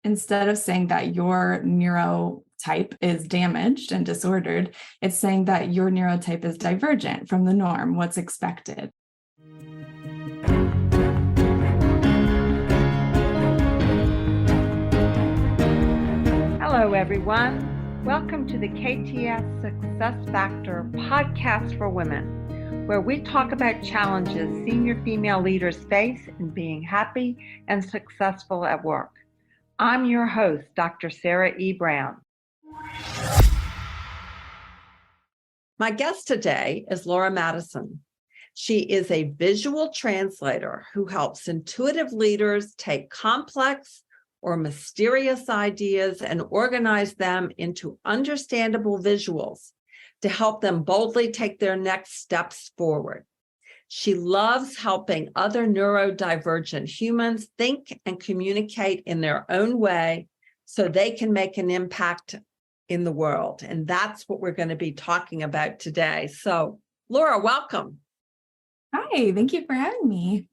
instead of saying that your neurotype is damaged and disordered, it's saying that your neurotype is divergent from the norm, what's expected. Hello, everyone. Welcome to the KTS Success Factor podcast for women, where we talk about challenges senior female leaders face in being happy and successful at work. I'm your host, Dr. Sarah E. Brown. My guest today is Laura Matteson. She is a visual translator who helps intuitive leaders take complex or mysterious ideas and organize them into understandable visuals to help them boldly take their next steps forward. She loves helping other neurodivergent humans think and communicate in their own way so they can make an impact in the world. And that's what we're going to be talking about today. So, Laura, welcome. Hi, thank you for having me.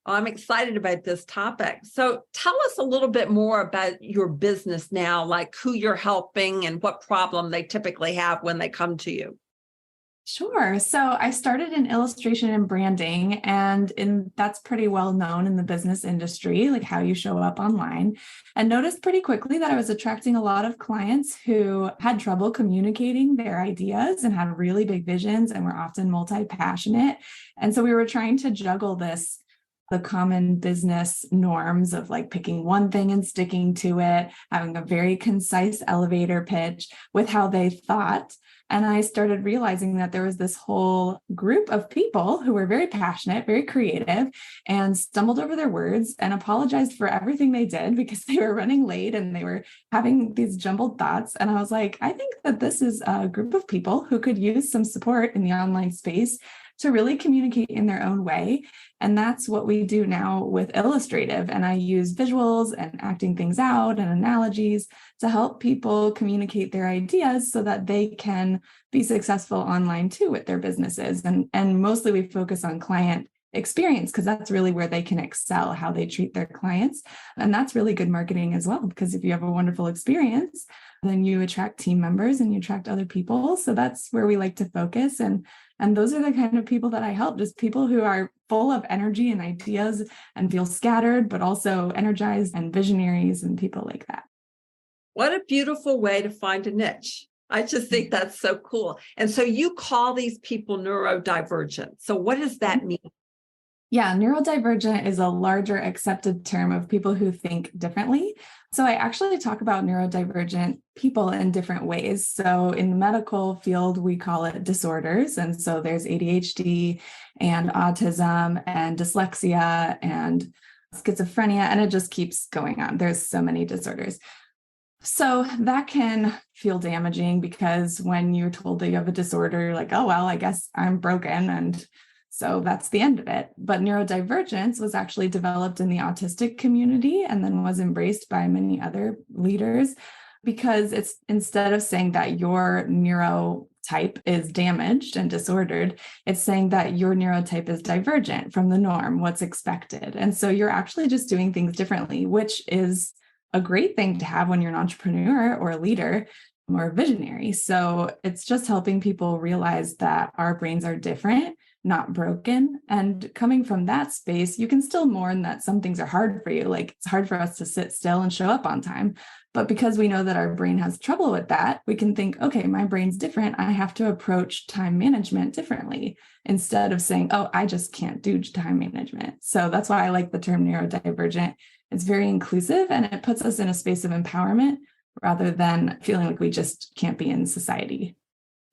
I'm excited about this topic. So tell us a little bit more about your business now, like who you're helping and what problem they typically have when they come to you. Sure. So I started in illustration and branding, and that's pretty well known in the business industry, like how you show up online, and noticed pretty quickly that I was attracting a lot of clients who had trouble communicating their ideas and had really big visions and were often multi-passionate. And so we were trying to juggle the common business norms of like picking one thing and sticking to it, having a very concise elevator pitch with how they thought. And I started realizing that there was this whole group of people who were very passionate, very creative, and stumbled over their words and apologized for everything they did because they were running late and they were having these jumbled thoughts. And I was like, I think that this is a group of people who could use some support in the online space to really communicate in their own way. And that's what we do now with Illustrative. And I use visuals and acting things out and analogies to help people communicate their ideas so that they can be successful online too with their businesses. And mostly we focus on client experience because that's really where they can excel, how they treat their clients. And that's really good marketing as well, because if you have a wonderful experience, then you attract team members and you attract other people. So that's where we like to focus. And those are the kind of people that I help, just people who are full of energy and ideas and feel scattered, but also energized, and visionaries and people like that. What a beautiful way to find a niche. I just think that's so cool. And so you call these people neurodivergent. So what does that mean? Yeah, neurodivergent is a larger accepted term of people who think differently. So I actually talk about neurodivergent people in different ways. So in the medical field, we call it disorders. And so there's ADHD and autism and dyslexia and schizophrenia, and it just keeps going on. There's so many disorders. So that can feel damaging because when you're told that you have a disorder, you're like, oh, well, I guess I'm broken. And so that's the end of it. But neurodivergence was actually developed in the autistic community and then was embraced by many other leaders because it's, instead of saying that your neurotype is damaged and disordered, it's saying that your neurotype is divergent from the norm, what's expected. And so you're actually just doing things differently, which is a great thing to have when you're an entrepreneur or a leader or a visionary. So it's just helping people realize that our brains are different, not broken. And coming from that space, you can still mourn that some things are hard for you. Like it's hard for us to sit still and show up on time. But because we know that our brain has trouble with that, we can think, okay, my brain's different. I have to approach time management differently instead of saying, oh, I just can't do time management. So that's why I like the term neurodivergent. It's very inclusive and it puts us in a space of empowerment rather than feeling like we just can't be in society.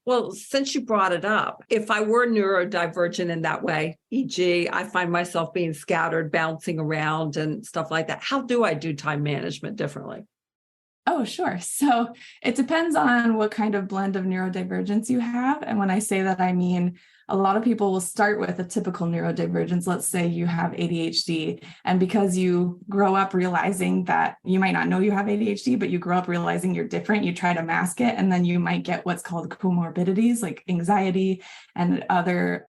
Well, since you brought it up, if I were neurodivergent in that way, e.g., I find myself being scattered, bouncing around and stuff like that, how do I do time management differently? Oh, sure. So it depends on what kind of blend of neurodivergence you have. And when I say that, I mean, a lot of people will start with a typical neurodivergence. Let's say you have ADHD, and because you grow up realizing that you might not know you have ADHD, but you grow up realizing you're different, you try to mask it, and then you might get what's called comorbidities like anxiety and other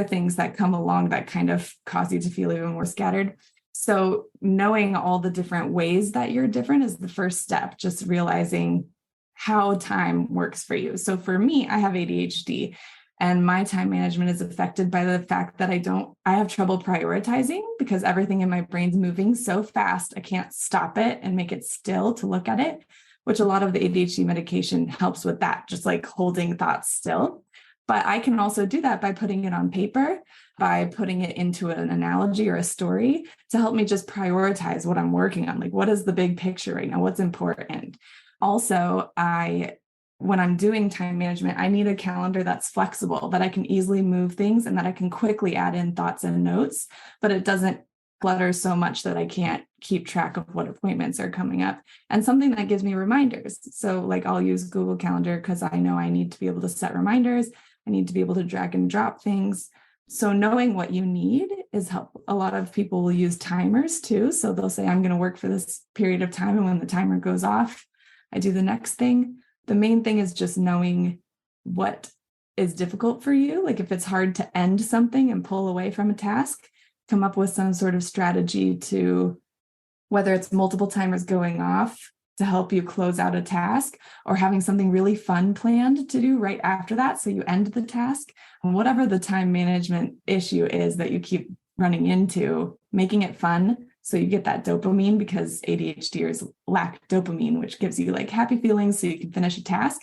things that come along that kind of cause you to feel even more scattered. So knowing all the different ways that you're different is the first step, just realizing how time works for you. So for me, I have ADHD, and my time management is affected by the fact that I have trouble prioritizing because everything in my brain's moving so fast. I can't stop it and make it still to look at it, which a lot of the ADHD medication helps with that, just like holding thoughts still. But I can also do that by putting it on paper, by putting it into an analogy or a story to help me just prioritize what I'm working on. Like, what is the big picture right now? What's important? Also, when I'm doing time management, I need a calendar that's flexible, that I can easily move things and that I can quickly add in thoughts and notes, but it doesn't clutter so much that I can't keep track of what appointments are coming up, and something that gives me reminders. So like I'll use Google Calendar because I know I need to be able to set reminders. I need to be able to drag and drop things. So knowing what you need is helpful. A lot of people will use timers too. So they'll say, I'm going to work for this period of time. And when the timer goes off, I do the next thing. The main thing is just knowing what is difficult for you. Like if it's hard to end something and pull away from a task, come up with some sort of strategy to, whether it's multiple timers going off to help you close out a task, or having something really fun planned to do right after that, so you end the task. And whatever the time management issue is that you keep running into, making it fun so you get that dopamine, because ADHDers lack dopamine, which gives you like happy feelings so you can finish a task.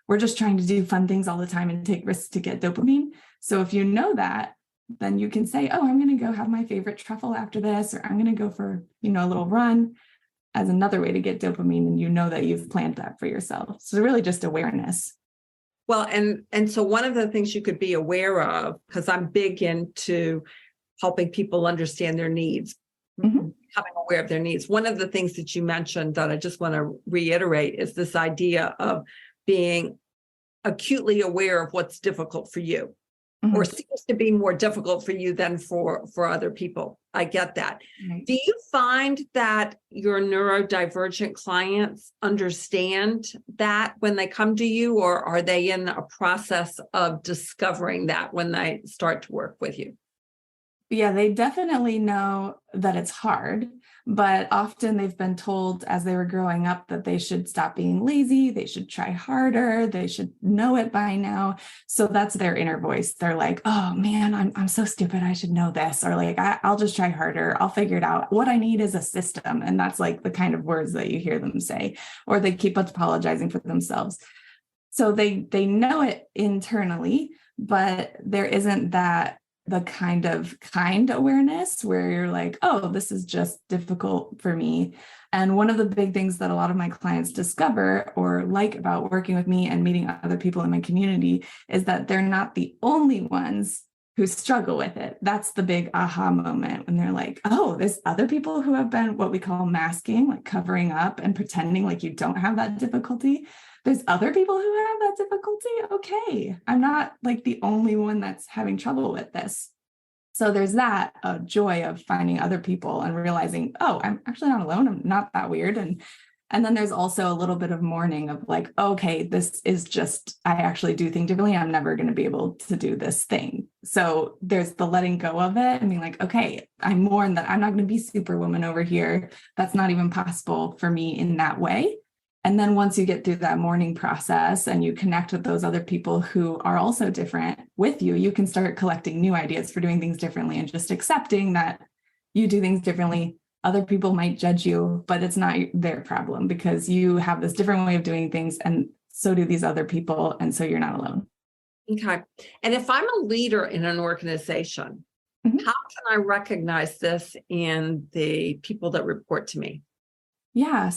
We're just trying to do fun things all the time and take risks to get dopamine. So if you know that, then you can say, oh, I'm going to go have my favorite truffle after this, or I'm going to go for, a little run, as another way to get dopamine. And you know that you've planned that for yourself. So really just awareness. Well, and so one of the things you could be aware of, because I'm big into helping people understand their needs, becoming aware of their needs. One of the things that you mentioned that I just want to reiterate is this idea of being acutely aware of what's difficult for you, or seems to be more difficult for you than for other people. I get that. Right. Do you find that your neurodivergent clients understand that when they come to you, or are they in a process of discovering that when they start to work with you? Yeah, they definitely know that it's hard, but often they've been told as they were growing up that they should stop being lazy, they should try harder, they should know it by now. So that's their inner voice. They're like, oh man, I'm so stupid, I should know this. Or like, I'll just try harder, I'll figure it out. What I need is a system. And that's like the kind of words that you hear them say, or they keep apologizing for themselves. So they know it internally, but there isn't the kind awareness where you're like, oh, this is just difficult for me. And one of the big things that a lot of my clients discover or like about working with me and meeting other people in my community is that they're not the only ones who struggle with it. That's the big aha moment when they're like, oh, there's other people who have been what we call masking, like covering up and pretending like you don't have that difficulty. There's other people who have that difficulty. Okay, I'm not like the only one that's having trouble with this. So there's that joy of finding other people and realizing, oh, I'm actually not alone. I'm not that weird. And then there's also a little bit of mourning of like, okay, this is just, I actually do think differently. I'm never going to be able to do this thing. So there's the letting go of it and being like, okay, I mourn that I'm not going to be superwoman over here. That's not even possible for me in that way. And then once you get through that mourning process and you connect with those other people who are also different with you, you can start collecting new ideas for doing things differently and just accepting that you do things differently. Other people might judge you, but it's not their problem because you have this different way of doing things, and so do these other people. And so you're not alone. Okay. And if I'm a leader in an organization, how can I recognize this in the people that report to me? Yeah.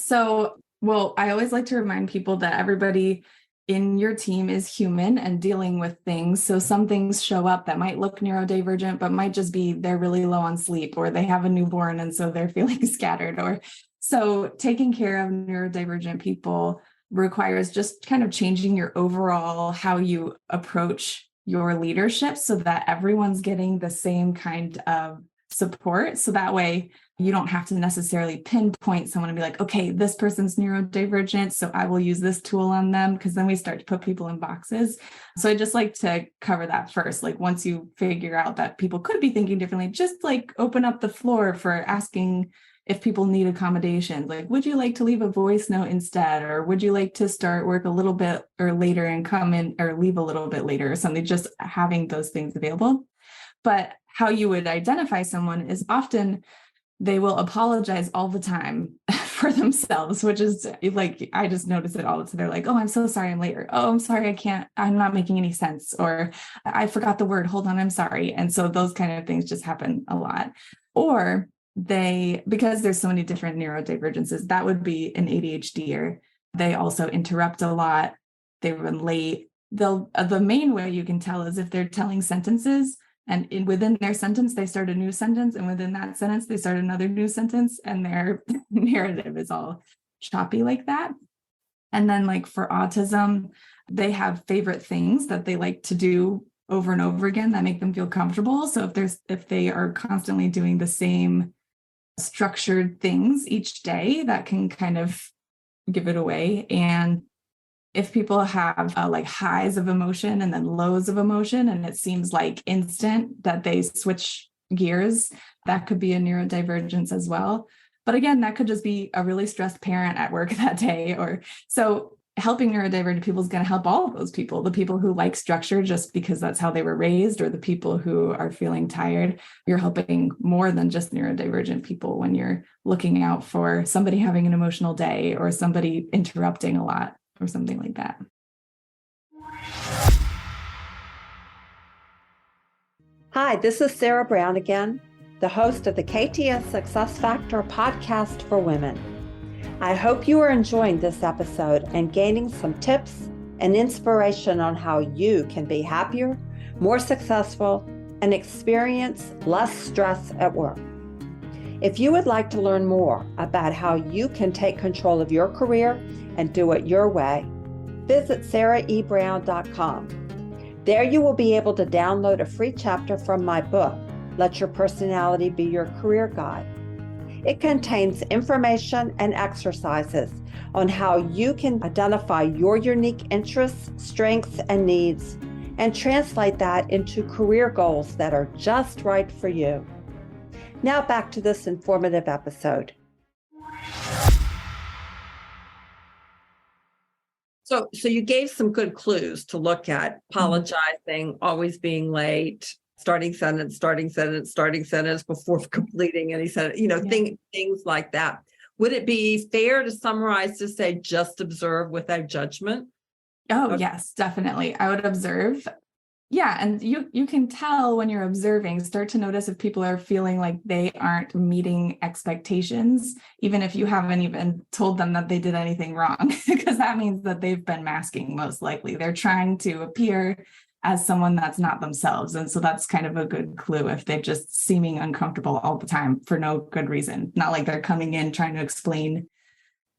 Well, I always like to remind people that everybody in your team is human and dealing with things. So some things show up that might look neurodivergent, but might just be they're really low on sleep, or they have a newborn and so they're feeling scattered. Or so taking care of neurodivergent people requires just kind of changing your overall how you approach your leadership so that everyone's getting the same kind of support. So that way you don't have to necessarily pinpoint someone and be like, okay, this person's neurodivergent, so I will use this tool on them, because then we start to put people in boxes. So I just like to cover that first. Like once you figure out that people could be thinking differently, just like open up the floor for asking if people need accommodations. Like, would you like to leave a voice note instead? Or would you like to start work a little bit or later and come in or leave a little bit later or something? Just having those things available. But how you would identify someone is often they will apologize all the time for themselves, which is like, I just notice it all the time. They're like, oh, I'm so sorry I'm late. Or, oh, I'm sorry, I'm not making any sense. Or I forgot the word, hold on, I'm sorry. And so those kind of things just happen a lot. Or because there's so many different neurodivergences, that would be an ADHDer. They also interrupt a lot. They run late. The main way you can tell is if they're telling sentences, and within their sentence, they start a new sentence. And within that sentence, they start another new sentence. And their narrative is all choppy like that. And then like for autism, they have favorite things that they like to do over and over again that make them feel comfortable. So if they are constantly doing the same structured things each day, that can kind of give it away. And if people have like highs of emotion and then lows of emotion, and it seems like instant that they switch gears, that could be a neurodivergence as well. But again, that could just be a really stressed parent at work that day. Or so helping neurodivergent people is going to help all of those people, the people who like structure just because that's how they were raised, or the people who are feeling tired. You're helping more than just neurodivergent people when you're looking out for somebody having an emotional day or somebody interrupting a lot, or something like that. Hi, this is Sarah Brown again, the host of the KTS Success Factor podcast for women. I hope you are enjoying this episode and gaining some tips and inspiration on how you can be happier, more successful, and experience less stress at work. If you would like to learn more about how you can take control of your career and do it your way, visit sarahebrown.com. There you will be able to download a free chapter from my book, Let Your Personality Be Your Career Guide. It contains information and exercises on how you can identify your unique interests, strengths, and needs, and translate that into career goals that are just right for you. Now back to this informative episode. So you gave some good clues to look at: apologizing, always being late, starting sentence before completing any sentence, things like that. Would it be fair to summarize to say just observe without judgment? Oh, yes, definitely. I would observe. Yeah. And you can tell when you're observing, start to notice if people are feeling like they aren't meeting expectations, even if you haven't even told them that they did anything wrong, because that means that they've been masking most likely. They're trying to appear as someone that's not themselves. And so that's kind of a good clue if they're just seeming uncomfortable all the time for no good reason. Not like they're coming in trying to explain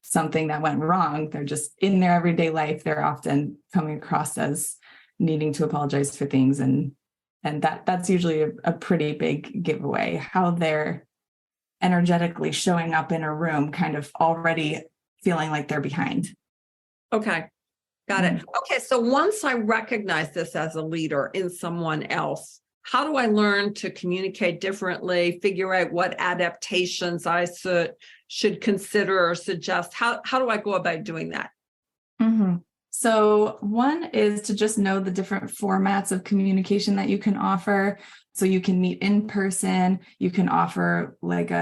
something that went wrong. They're just in their everyday life. They're often coming across as needing to apologize for things. And that's usually a pretty big giveaway, how they're energetically showing up in a room, kind of already feeling like they're behind. Okay. Got it. Okay. So once I recognize this as a leader in someone else, how do I learn to communicate differently, figure out what adaptations I should consider or suggest? How do I go about doing that? Mm-hmm. So one is to just know the different formats of communication that you can offer. So you can meet in person, you can offer like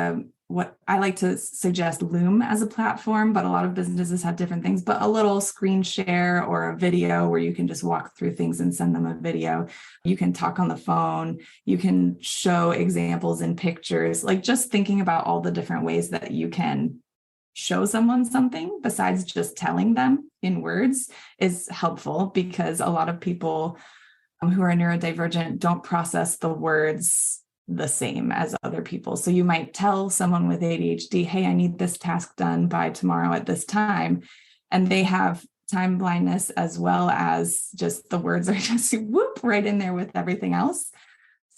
what I like to suggest Loom as a platform, but a lot of businesses have different things, but a little screen share or a video where you can just walk through things and send them a video. You can talk on the phone, you can show examples in pictures, like just thinking about all the different ways that you can show someone something besides just telling them in words is helpful, because a lot of people who are neurodivergent don't process the words the same as other people. So you might tell someone with ADHD, hey, I need this task done by tomorrow at this time. And they have time blindness as well as just the words are just whoop right in there with everything else.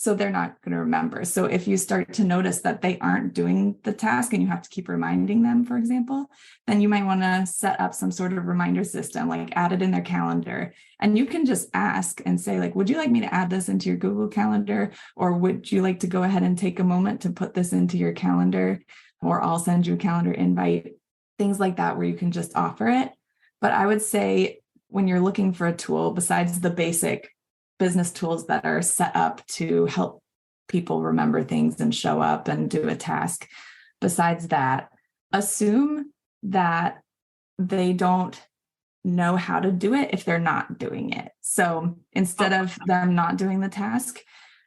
So they're not going to remember. So if you start to notice that they aren't doing the task and you have to keep reminding them, for example, then you might want to set up some sort of reminder system, like add it in their calendar. And you can just ask and say, like, would you like me to add this into your Google Calendar? Or would you like to go ahead and take a moment to put this into your calendar? Or I'll send you a calendar invite, things like that, where you can just offer it. But I would say when you're looking for a tool, besides the basic business tools that are set up to help people remember things and show up and do a task, besides that, assume that they don't know how to do it if they're not doing it. So instead of them not doing the task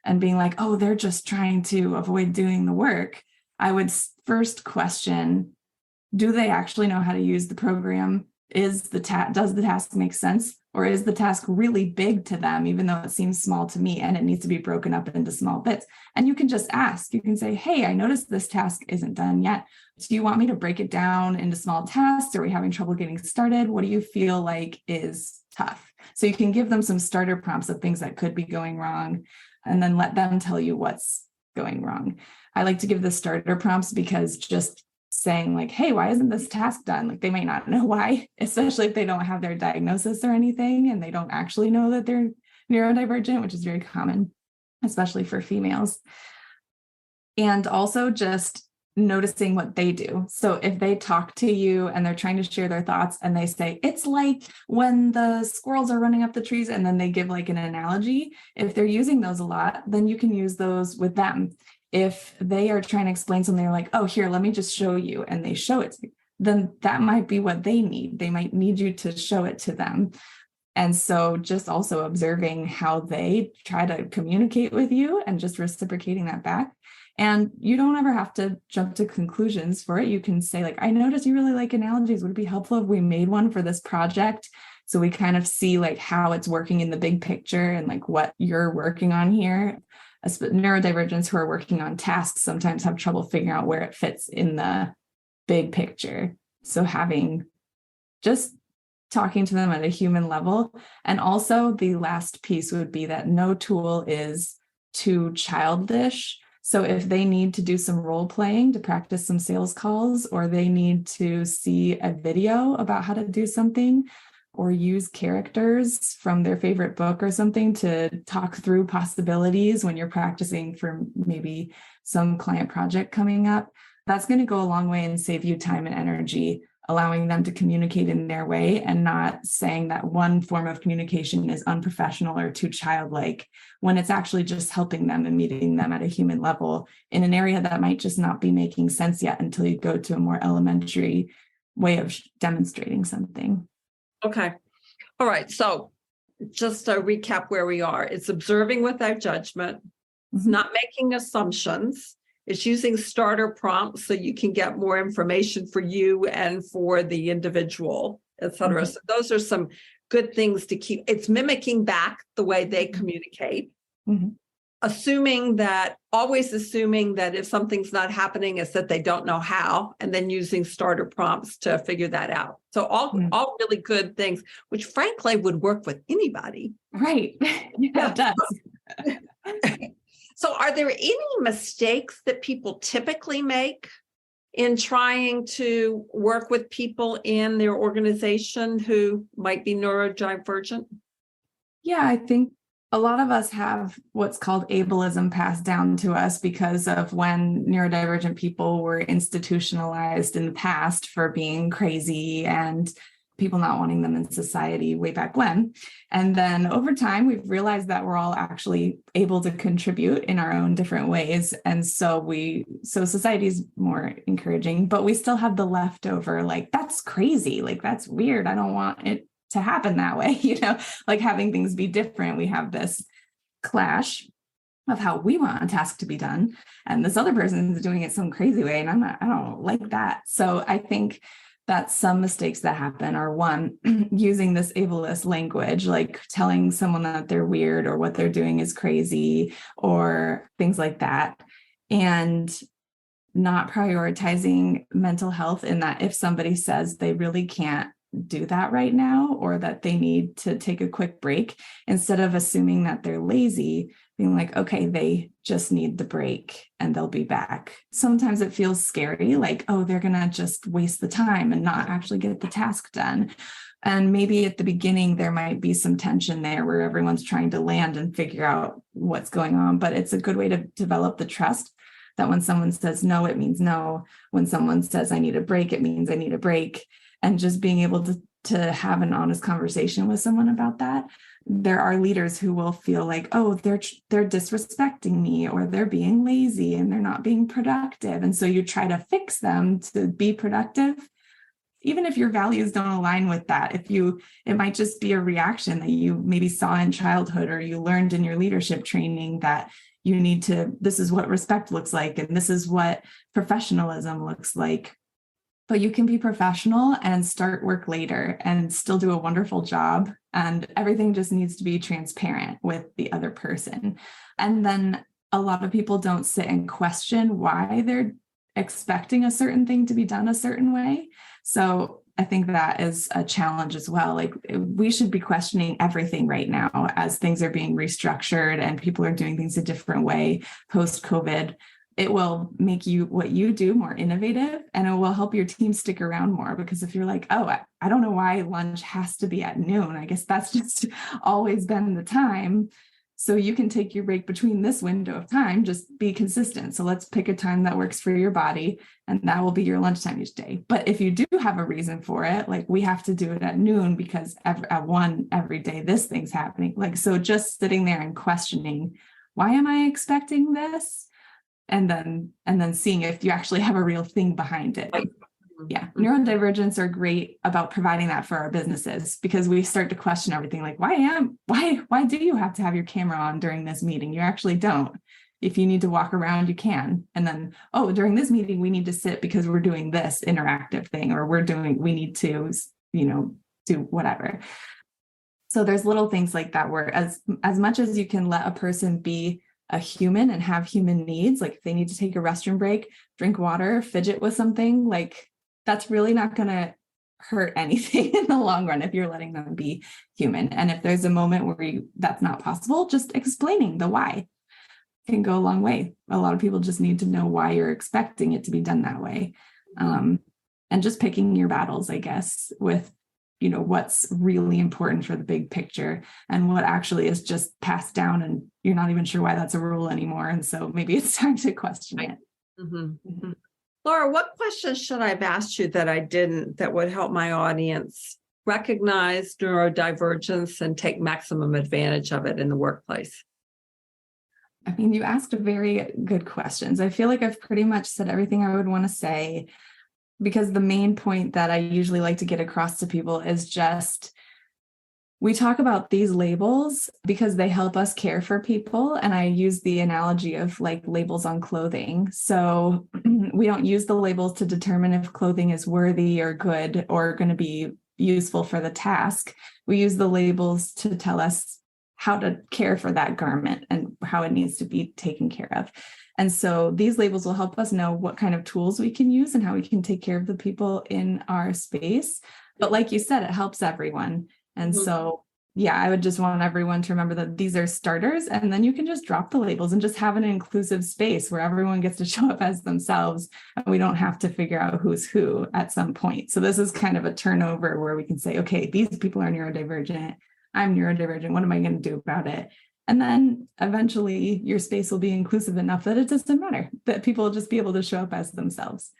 and being like, oh, they're just trying to avoid doing the work, I would first question, do they actually know how to use the program? Does the task make sense? Or is the task really big to them, even though it seems small to me, and it needs to be broken up into small bits? And you can just ask, you can say, hey, I noticed this task isn't done yet. Do you want me to break it down into small tasks? Are we having trouble getting started? What do you feel like is tough? So you can give them some starter prompts of things that could be going wrong, and then let them tell you what's going wrong. I like to give the starter prompts because just saying like, hey, why isn't this task done? Like, they might not know why, especially if they don't have their diagnosis or anything, and they don't actually know that they're neurodivergent, which is very common, especially for females. And also just noticing what they do. So if they talk to you and they're trying to share their thoughts and they say, it's like when the squirrels are running up the trees, and then they give like an analogy, if they're using those a lot, then you can use those with them. If they are trying to explain something, they're like, oh, here, let me just show you, and they show it to you, then that might be what they need. They might need you to show it to them. And so just also observing how they try to communicate with you and just reciprocating that back. And you don't ever have to jump to conclusions for it. You can say, like, I noticed you really like analogies. Would it be helpful if we made one for this project? So we kind of see like how it's working in the big picture and like what you're working on here. Neurodivergents who are working on tasks sometimes have trouble figuring out where it fits in the big picture. So having just talking to them at a human level. And also the last piece would be that no tool is too childish. So if they need to do some role playing to practice some sales calls, or they need to see a video about how to do something, or use characters from their favorite book or something to talk through possibilities when you're practicing for maybe some client project coming up, that's going to go a long way and save you time and energy, allowing them to communicate in their way and not saying that one form of communication is unprofessional or too childlike, when it's actually just helping them and meeting them at a human level in an area that might just not be making sense yet until you go to a more elementary way of demonstrating something. Okay. All right. So just to recap where we are, it's observing without judgment. It's not making assumptions. It's using starter prompts so you can get more information for you and for the individual, et cetera. So those are some good things to keep. It's mimicking back the way they communicate. Always assuming that if something's not happening, it's that they don't know how, and then using starter prompts to figure that out. So all really good things, which frankly would work with anybody. Right. Yeah, it does. So are there any mistakes that people typically make in trying to work with people in their organization who might be neurodivergent? Yeah, I think a lot of us have what's called ableism passed down to us because of when neurodivergent people were institutionalized in the past for being crazy and people not wanting them in society way back when. And then over time, we've realized that we're all actually able to contribute in our own different ways. And so society is more encouraging, but we still have the leftover, like, that's crazy. Like, that's weird. I don't want it to happen that way, like having things be different. We have this clash of how we want a task to be done, and this other person is doing it some crazy way, and I don't like that. So I think that some mistakes that happen are, one, using this ableist language, like telling someone that they're weird or what they're doing is crazy or things like that, and not prioritizing mental health, in that if somebody says they really can't do that right now, or that they need to take a quick break, instead of assuming that they're lazy, being like, okay, they just need the break and they'll be back. Sometimes it feels scary, like, oh, they're going to just waste the time and not actually get the task done. And maybe at the beginning, there might be some tension there where everyone's trying to land and figure out what's going on. But it's a good way to develop the trust that when someone says no, it means no. When someone says I need a break, it means I need a break. And just being able to have an honest conversation with someone about that. There are leaders who will feel like, oh, they're disrespecting me, or they're being lazy and they're not being productive. And so you try to fix them to be productive. Even if your values don't align with that, it might just be a reaction that you maybe saw in childhood, or you learned in your leadership training that this is what respect looks like, and this is what professionalism looks like. But you can be professional and start work later and still do a wonderful job. And everything just needs to be transparent with the other person. And then a lot of people don't sit and question why they're expecting a certain thing to be done a certain way. So I think that is a challenge as well. Like, we should be questioning everything right now as things are being restructured and people are doing things a different way post-COVID. It will make what you do more innovative, and it will help your team stick around more, because if you're like, oh, I don't know why lunch has to be at noon. I guess that's just always been the time. So you can take your break between this window of time, just be consistent. So let's pick a time that works for your body, and that will be your lunchtime each day. But if you do have a reason for it, like we have to do it at noon because at 1 every day, this thing's happening. Like, so just sitting there and questioning, why am I expecting this? And then seeing if you actually have a real thing behind it. Yeah, neurodivergents are great about providing that for our businesses, because we start to question everything, like, why do you have to have your camera on during this meeting? You actually don't. If you need to walk around, you can. And then, oh, during this meeting, we need to sit because we're doing this interactive thing, or we need to, do whatever. So there's little things like that where as much as you can let a person be a human and have human needs, like if they need to take a restroom break, drink water, fidget with something, like that's really not going to hurt anything in the long run if you're letting them be human. And if there's a moment where that's not possible, just explaining the why can go a long way. A lot of people just need to know why you're expecting it to be done that way. And just picking your battles, I guess, with what's really important for the big picture and what actually is just passed down and you're not even sure why that's a rule anymore. And so maybe it's time to question it. Mm-hmm. Laura, what questions should I have asked you that I didn't, that would help my audience recognize neurodivergence and take maximum advantage of it in the workplace? I mean, you asked very good questions. I feel like I've pretty much said everything I would want to say, because the main point that I usually like to get across to people is just, we talk about these labels because they help us care for people. And I use the analogy of like labels on clothing. So we don't use the labels to determine if clothing is worthy or good or going to be useful for the task. We use the labels to tell us how to care for that garment and how it needs to be taken care of. And so these labels will help us know what kind of tools we can use and how we can take care of the people in our space. But like you said, it helps everyone. And so, yeah, I would just want everyone to remember that these are starters, and then you can just drop the labels and just have an inclusive space where everyone gets to show up as themselves. And we don't have to figure out who's who at some point. So this is kind of a turnover where we can say, okay, these people are neurodivergent. I'm neurodivergent. What am I going to do about it? And then eventually your space will be inclusive enough that it doesn't matter, that people will just be able to show up as themselves.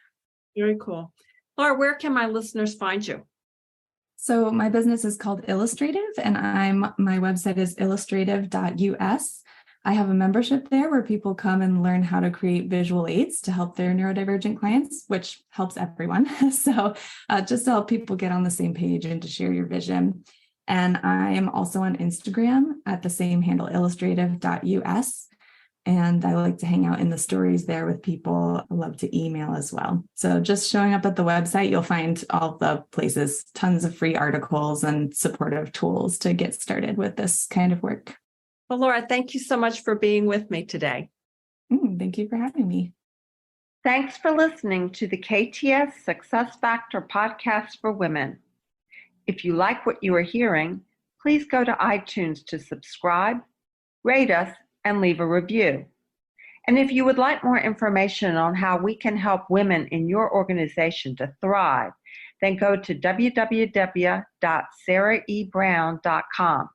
Very cool. Laura, where can my listeners find you? So my business is called Illustrative, and my website is illustrative.us. I have a membership there where people come and learn how to create visual aids to help their neurodivergent clients, which helps everyone. So just to help people get on the same page and to share your vision. And I am also on Instagram at the same handle, illustrative.us. And I like to hang out in the stories there with people. I love to email as well. So just showing up at the website, you'll find all the places, tons of free articles and supportive tools to get started with this kind of work. Well, Laura, thank you so much for being with me today. Thank you for having me. Thanks for listening to the KTS Success Factor podcast for women. If you like what you are hearing, please go to iTunes to subscribe, rate us, and leave a review. And if you would like more information on how we can help women in your organization to thrive, then go to www.sarahebrown.com.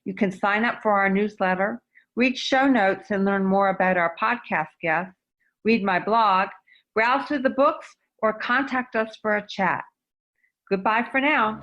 You can sign up for our newsletter, read show notes and learn more about our podcast guests, read my blog, browse through the books, or contact us for a chat. Goodbye for now.